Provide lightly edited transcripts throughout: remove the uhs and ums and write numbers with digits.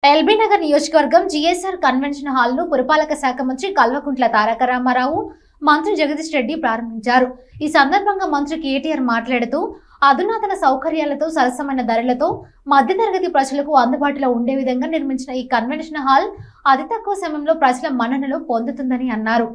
LB Nagar నియోజకవర్గం GSR convention hall ను పురపాలక శాఖ మంత్రి కల్వకుంట్ల తారక రామారావు, మంత్రి జగదీష్ రెడ్డి ప్రారంభించారు. ఈ సందర్భంగా మంత్రి కేటీఆర్ మాట్లాడుతూ, అధునాతన సౌకర్యాలతో సరసమైన ధరలతో మధ్యతరగతి ప్రజలకు అందుబాటులో ఉండే విధంగా నిర్మించిన ఈ కన్వెన్షన్ హాల్ అతి తక్కువ సమయంలో ప్రజల మన్ననలు పొందుతుందని అన్నారు.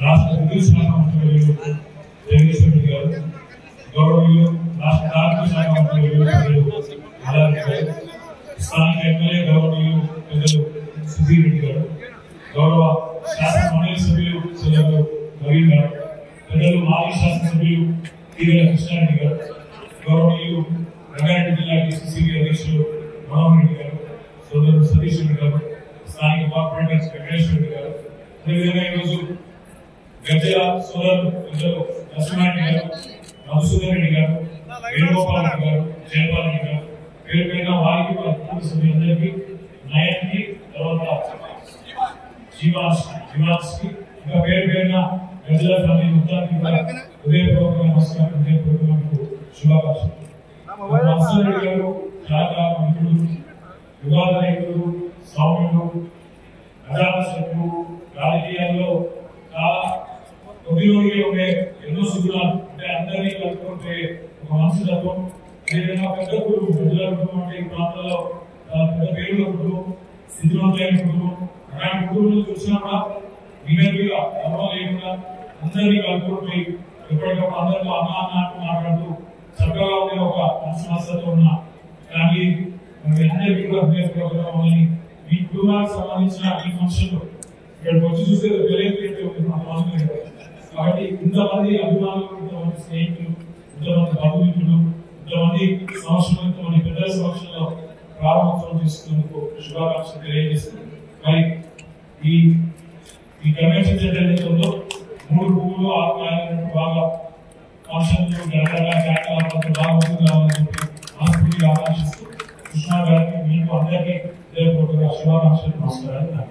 రాష్ట్ర విద్యుత్ శాఖ మంత్రి జగదీష్ రెడ్డి గారు, గౌరవనీయులు రాష్ట్ర కార్మిక శాఖ మంత్రి అలాగే స్థానిక ఎమ్మెల్యే గౌరవనీయులు పెద్దలు సుధీర్ రెడ్డి గారు, గౌరవ శాసన మండలి సభ్యులు సోదరులు నవీన్ గారు, పెద్దలు మాజీ శాసనసభ్యులు ఈవేల కృష్ణారెడ్డి గారు, గౌరవనీయులు రంగారెడ్డి జిల్లా డిసిసిబి అధ్యక్షులు మనోహర్ రెడ్డి గారు, సోదరులు సతీష్ రెడ్డి గారు, స్థానిక కార్పొరేటర్ వెంకటేష్ రెడ్డి గారు, అదేవిధంగా ఈరోజు గజ్జల సోదరులు పెద్దలు లక్ష్మణ్ గారు, మధుసూదన్ రెడ్డి గారు, వేణుగోపాల్ రెడ్డి గారు, జయపాల్ రెడ్డి గారు, పేరు పేరున వారికి కుటుంబ సభ్యులందరికీ, నయన్కి, తర్వాత జీవాన్స్కి, ఇంకా పేరు పేరున గజ్జల ఫ్యామిలీ మొత్తానికి కూడా హృదయపూర్వక నమస్కారం, హృదయపూర్వక శుభాకాంక్షలు. మధుసూదన్ రెడ్డి గారు చాలా మిత్రులు, యుగాల నాయకులు, సౌమ్యులు, ప్రజాశక్తులు, రాజకీయాల్లో చాలా ఒడిలోడిగా ఉండే ఎన్నో సుగుణాలు, అంటే అందరినీ కలుపుకుంటే ఒక మనసుతత్వం, అదేవిధంగా పెద్ద కుటుంబం, ప్రజల కుటుంబం అంటే ఈ ప్రాంతాల్లో పెద్ద పేరుల కుటుంబం, స్థితివంతమైన కుటుంబం, అలాంటి కుటుంబంలో చూసినా కూడా వినర్గా గర్వం లేకుండా అందరినీ కలుపుకుంటే ఎప్పటికప్పుడు అందరితో అన్న అన్నట్టు మాట్లాడుతూ చక్కగా ఉండే ఒక మంచి మనసుతో ఉన్న ఫ్యామిలీ అందరికీ కూడా హృదయపూర్వకంగా ఈ కుటుంబానికి సంబంధించిన ఈ ఫంక్షన్ ఇక్కడికి వచ్చి చూస్తే కాబట్టి ఇంతమంది అభిమానులు, ఇంతమంది స్నేహితులు, ఇంతమంది బంధుమిత్రులు, ఇంతమంది సంవత్సరం, ఇంతమంది పెద్దల సంవత్సరంలో ప్రారంభోత్సవం చేసుకున్నందుకు శుభాకాంక్షలు తెలియజేస్తుంది. మరి ఈ కన్వెన్షన్ సెంటర్ ఏదైతే ఉందో 3 పువ్వులు 6 కాయలు బాగా ఫంక్షన్లు కార్యకలాపాలతో బాగా ముందుకు రావాలని చెప్పి మనస్ఫూర్తిగా ఆకాంక్షిస్తూ కృష్ణా గారికి, మీకు అందరికీ శుభాకాంక్షలు, నమస్కారాలు.